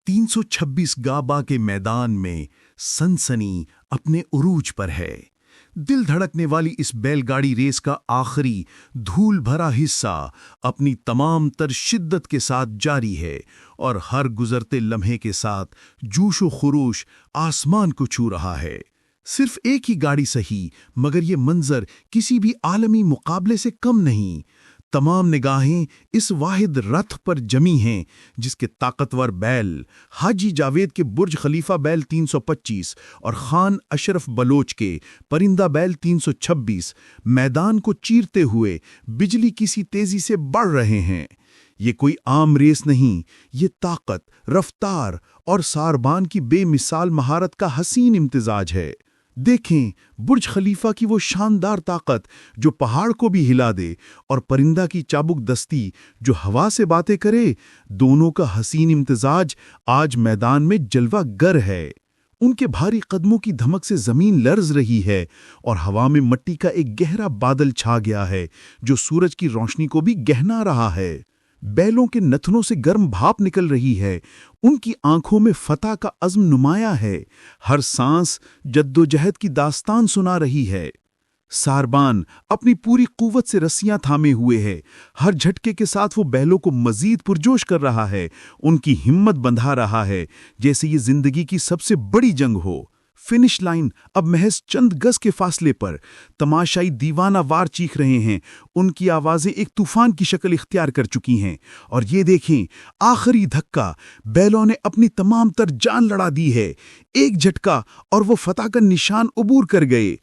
326 गाबा के मैदान में सनसनी अपने उरूज पर है। दिल धड़कने वाली इस बैलगाड़ी रेस का आखिरी धूल भरा हिस्सा अपनी तमाम तर शिद्दत के साथ जारी है और हर गुजरते लम्हे के साथ जोशो खरोश आसमान को छू रहा है। सिर्फ एक ही गाड़ी सही, मगर ये मंजर किसी भी आलमी मुकाबले से कम नहीं। तमाम निगाहें इस वाहिद रथ पर जमी हैं जिसके ताकतवर बैल हाजी जावेद के बुर्ज खलीफा बैल 325 और खान अशरफ बलोच के परिंदा बैल 326 मैदान को चीरते हुए बिजली की सी तेजी से बढ़ रहे हैं। ये कोई आम रेस नहीं, ये ताकत, रफ्तार और सारबान की बेमिसाल महारत का हसीन इम्तिजाज है। देखें बुर्ज खलीफा की वो शानदार ताकत जो पहाड़ को भी हिला दे, और परिंदा की चाबुक दस्ती जो हवा से बातें करे। दोनों का हसीन इम्तिजाज आज मैदान में जलवा गर है। उनके भारी कदमों की धमक से जमीन लर्ज रही है और हवा में मिट्टी का एक गहरा बादल छा गया है जो सूरज की रोशनी को भी गहना रहा है। बैलों के नथनों से गर्म भाप निकल रही है, उनकी आंखों में फतह का अज़्म नुमाया है। हर सांस जद्दोजहद की दास्तान सुना रही है। सारबान अपनी पूरी कुव्वत से रस्सियां थामे हुए है। हर झटके के साथ वो बैलों को मजीद पुरजोश कर रहा है, उनकी हिम्मत बंधा रहा है जैसे ये जिंदगी की सबसे बड़ी जंग हो। फिनिश लाइन अब महज चंद गज के फासले पर। तमाशाई दीवाना वार चीख रहे हैं, उनकी आवाजें एक तूफान की शक्ल इख्तियार कर चुकी हैं। और ये देखें, आखिरी धक्का, बैलों ने अपनी तमाम तर जान लड़ा दी है। एक झटका और वो फतह का निशान उबूर कर गए।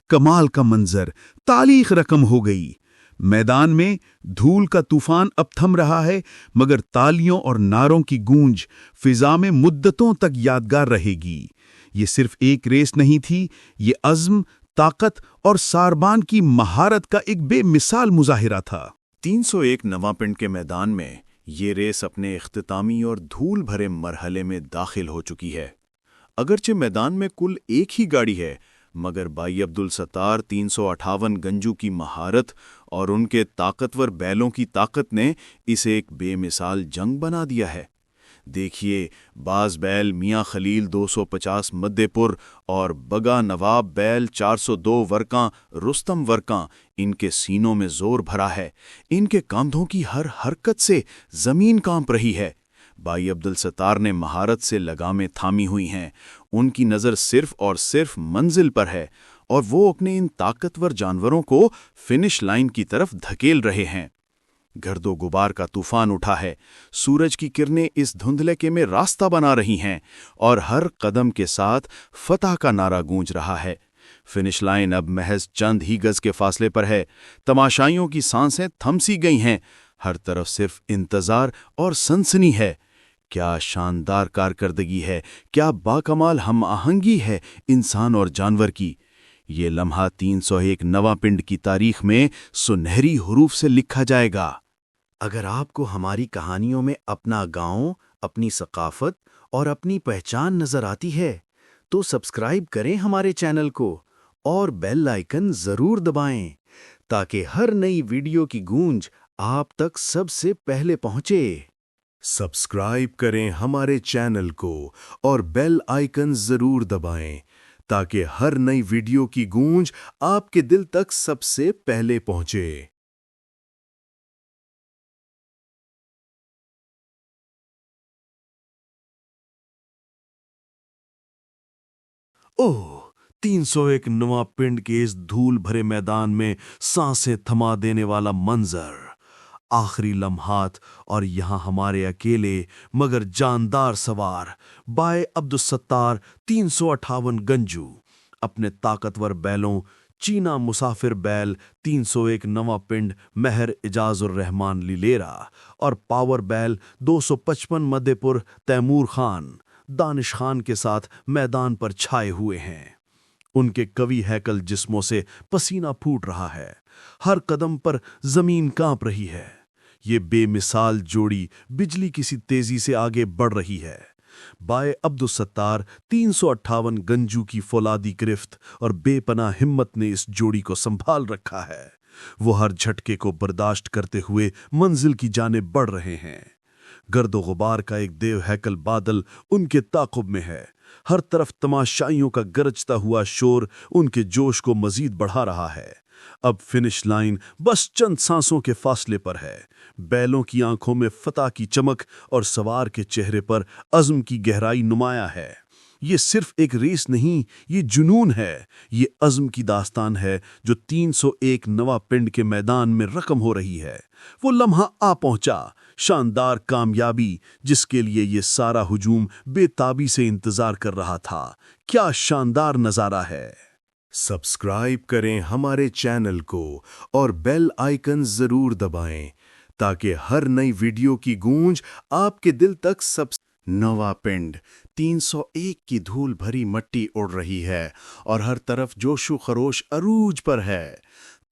कमाल का मंजर, तारीख रकम हो गई। मैदान में धूल का तूफान अब थम रहा है, मगर तालियों और नारों की गूंज फिजा में मुद्दतों तक यादगार रहेगी। ये सिर्फ एक रेस नहीं थी, ये अज़्म, ताकत और सारबान की महारत का एक बेमिसाल मुजाहिरा था। 301 नवापिंड के मैदान में ये रेस अपने इख्तितामी और धूल भरे मरहले में दाखिल हो चुकी है। अगरचे मैदान में कुल एक ही गाड़ी है, मगर भाई अब्दुल सत्तार 358 गंजू की महारत और उनके ताकतवर बैलों की ताकत ने इसे एक बेमिसाल जंग बना दिया है। देखिए, बाज बैल मियाँ खलील 250 मद्देपुर और बगा नवाब बैल 402 वर्कां रुस्तम वर्कां, इनके सीनों में जोर भरा है। इनके कंधों की हर हरकत से जमीन कांप रही है। भाई अब्दुल सत्तार ने महारत से लगामें थामी हुई हैं। उनकी नज़र सिर्फ और सिर्फ मंजिल पर है और वो अपने इन ताकतवर जानवरों को फिनिश लाइन की तरफ धकेल रहे हैं। गर्दो गुबार का तूफान उठा है, सूरज की किरणें इस धुंधलेके में रास्ता बना रही हैं और हर कदम के साथ फतह का नारा गूंज रहा है। फिनिश लाइन अब महज चंद ही गज के फासले पर है। तमाशाइयों की सांसें थमसी गई हैं, हर तरफ सिर्फ इंतजार और सनसनी है। क्या शानदार कारकर्दगी है, क्या बाकमाल हम आहंगी है इंसान और जानवर की। ये लम्हा 301 नवापिंड की तारीख में सुनहरी हुरूफ से लिखा जाएगा। अगर आपको हमारी कहानियों में अपना गांव, अपनी सकाफत और अपनी पहचान नजर आती है तो सब्सक्राइब करें हमारे चैनल को और बेल आइकन जरूर दबाएं ताकि हर नई वीडियो की गूंज आप तक सबसे पहले पहुंचे। सब्सक्राइब करें हमारे चैनल को और बेल आइकन जरूर दबाएं ताकि हर नई वीडियो की गूंज आपके दिल तक सबसे पहले पहुंचे। ओह, 301 नवापिंड के इस धूल भरे मैदान में सांसें थमा देने वाला मंजर, आखिरी लम्हात, और यहाँ हमारे अकेले मगर जानदार सवार बाय अब्दुल सत्तार 358 गंजू अपने ताकतवर बैलों चीना मुसाफिर बैल 301 नवापिंड महर इजाजुर रहमान लिलेरा और पावर बैल 255 मद्देपुर तैमूर खान दानिश खान के साथ मैदान पर छाए हुए हैं। उनके कवि हैकल जिस्मों से पसीना फूट रहा है, हर कदम पर जमीन कांप रही है। ये बेमिसाल जोड़ी बिजली की सी तेजी से आगे बढ़ रही है। बाय अब्दुल सत्तार 358 गंजू की फौलादी गिरफ्त और बेपनाह हिम्मत ने इस जोड़ी को संभाल रखा है। वो हर झटके को बर्दाश्त करते हुए मंजिल की जानिब बढ़ रहे हैं। गर्द गुबार का एक देव हैकल बादल उनके ताक़ुब में है। हर तरफ तमाशाइयों का गरजता हुआ शोर उनके जोश को मजीद बढ़ा रहा है। अब फिनिश लाइन बस चंद सांसों के फासले पर है। बैलों की आंखों में फतह की चमक और सवार के चेहरे पर अज़्म की गहराई नुमाया है। ये सिर्फ एक रेस नहीं, ये जुनून है। ये अज़्म की दास्तान है जो 301 नवा पिंड के मैदान में रकम हो रही है। वो लम्हा आ पहुंचा, शानदार कामयाबी जिसके लिए ये सारा हुजूम बेताबी से इंतजार कर रहा था। क्या शानदार नज़ारा है। सब्सक्राइब करें हमारे चैनल को और बेल आइकन जरूर दबाएं ताकि हर नई वीडियो की गूंज आपके दिल तक सब। नवा पिंड 301 की धूल भरी मट्टी उड़ रही है और हर तरफ जोशो खरोश अरूज पर है।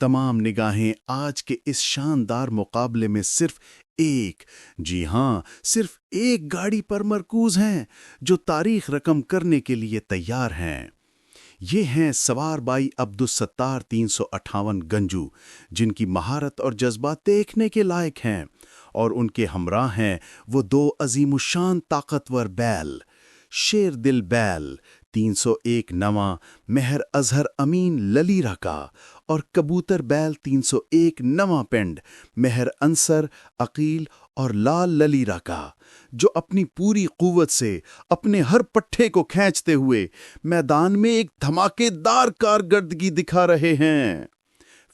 तमाम निगाहें आज के इस शानदार मुकाबले में सिर्फ एक, जी हां, सिर्फ एक गाड़ी पर मरकूज हैं जो तारीख रकम करने के लिए तैयार हैं। ये हैं सवार बाई अब्दुस्सत्तार 358 गंजू, जिनकी महारत और जज्बा देखने के लायक हैं, और उनके हमराह हैं वो दो अजीमुशान ताकतवर बैल, शेर दिल बैल 301 नवा मेहर अजहर अमीन ललीरा का, और कबूतर बैल 301 नवा पिंड मेहर अंसर अकील और लाल ललीरा का, जो अपनी पूरी कुव्वत से अपने हर पट्टे को खींचते हुए मैदान में एक धमाकेदार कारकर्दगी दिखा रहे हैं।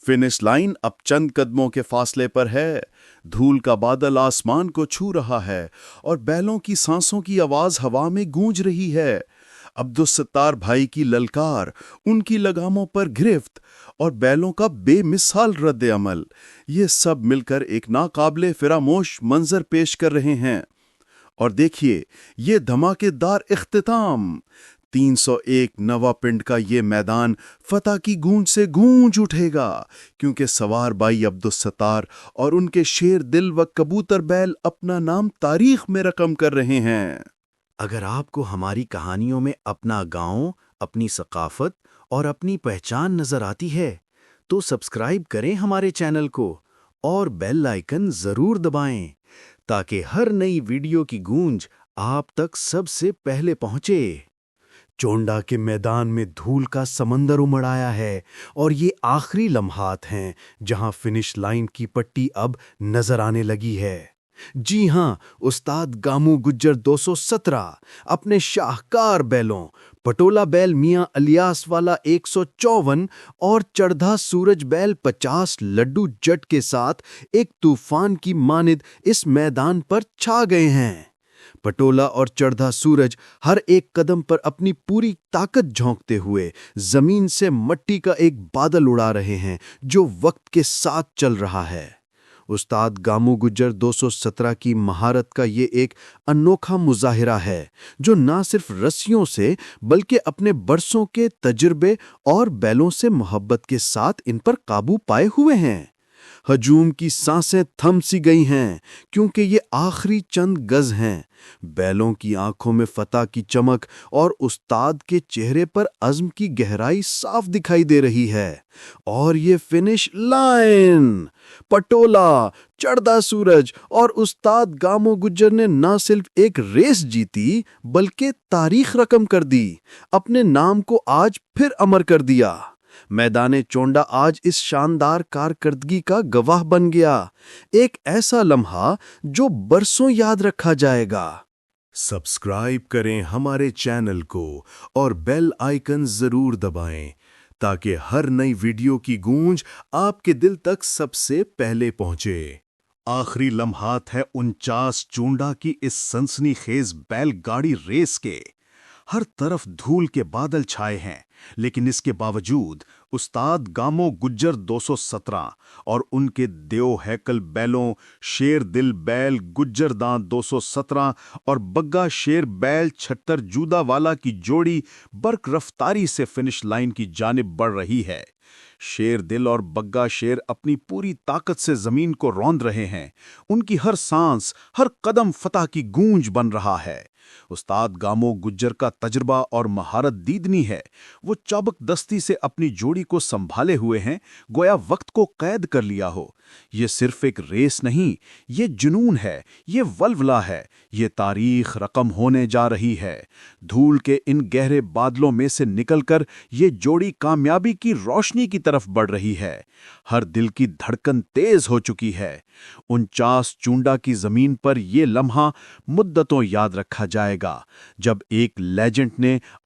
फिनिश लाइन अब चंद कदमों के फासले पर है। धूल का बादल आसमान को छू रहा है और बैलों की सांसों की आवाज हवा में गूंज रही है। अब्दुस्सत्तार भाई की ललकार, उनकी लगामों पर गिरफ्त और बैलों का बेमिसाल रद्द अमल, ये सब मिलकर एक नाकाबिले फरामोश मंजर पेश कर रहे हैं। और देखिए ये धमाकेदार इख्तिताम। 301 नवा पिंड का ये मैदान फतह की गूंज से गूंज उठेगा, क्योंकि सवार बाई अब्दुस्सत्तार और उनके शेर दिल व कबूतर बैल अपना नाम तारीख में रकम कर रहे हैं। अगर आपको हमारी कहानियों में अपना गांव, अपनी सकाफत और अपनी पहचान नजर आती है तो सब्सक्राइब करें हमारे चैनल को और बेल आइकन जरूर दबाएं ताकि हर नई वीडियो की गूंज आप तक सबसे पहले पहुंचे। चोंडा के मैदान में धूल का समंदर उमड़ आया है और ये आखिरी लम्हात हैं जहां फिनिश लाइन की पट्टी अब नजर आने लगी है। जी हां, उस्ताद गामू गुज्जर 217 अपने शाहकार बैलों पटोला बैल मियां अलियास वाला 154 और चढ़धा सूरज बैल 50 लड्डू जट के साथ एक तूफान की मानिद इस मैदान पर छा गए हैं। पटोला और चढ़धा सूरज हर एक कदम पर अपनी पूरी ताकत झोंकते हुए जमीन से मिट्टी का एक बादल उड़ा रहे हैं जो वक्त के साथ चल रहा है। उस्ताद गामू गुज्जर 217 की महारत का ये एक अनोखा मुजाहिरा है जो ना सिर्फ रस्सियों से बल्कि अपने बरसों के तजुर्बे और बैलों से मोहब्बत के साथ इन पर काबू पाए हुए हैं। हजूम की सांसें थम सी गई हैं क्योंकि ये आखिरी चंद गज हैं। बैलों की आंखों में फतह की चमक और उस्ताद के चेहरे पर अज़्म की गहराई साफ दिखाई दे रही है। और ये फिनिश लाइन, पटोला, चढ़दा सूरज और उस्ताद गामो गुज्जर ने न सिर्फ एक रेस जीती बल्कि तारीख रकम कर दी, अपने नाम को आज फिर अमर कर दिया। मैदाने चोंडा आज इस शानदार कारकर्दगी का गवाह बन गया, एक ऐसा लम्हा जो बरसों याद रखा जाएगा। सब्सक्राइब करें हमारे चैनल को और बेल आइकन जरूर दबाएं ताकि हर नई वीडियो की गूंज आपके दिल तक सबसे पहले पहुंचे। आखिरी लम्हात है 49 चोंडा की इस सनसनीखेज बैलगाड़ी रेस के। हर तरफ धूल के बादल छाए हैं, लेकिन इसके बावजूद उस्ताद गामो गुज्जर 217 और उनके देव हैकल बैलों शेर दिल बैल गुज्जर दांत 217 और बग्गा शेर बैल 76 जूदा वाला की जोड़ी बर्क रफ्तारी से फिनिश लाइन की जानिब बढ़ रही है। शेर दिल और बग्गा शेर अपनी पूरी ताकत से जमीन को रौंद रहे हैं। उनकी हर सांस, हर कदम फतह की गूंज बन रहा है। استاد گامو گجر کا تجربہ اور مہارت دیدنی ہے. وہ چابک دستی سے اپنی جوڑی کو سنبھالے ہوئے ہیں، گویا وقت کو قید کر لیا ہو. یہ صرف ایک ریس نہیں، یہ جنون ہے، یہ ولولہ ہے، یہ تاریخ رقم ہونے جا رہی ہے. دھول کے ان گہرے بادلوں میں سے نکل کر یہ جوڑی کامیابی کی روشنی کی طرف بڑھ رہی ہے. ہر دل کی دھڑکن تیز ہو چکی ہے. 49 چونڈا کی زمین پر یہ لمحہ مدتوں یاد رکھا جائے گا، جب ایک لیجنڈ نے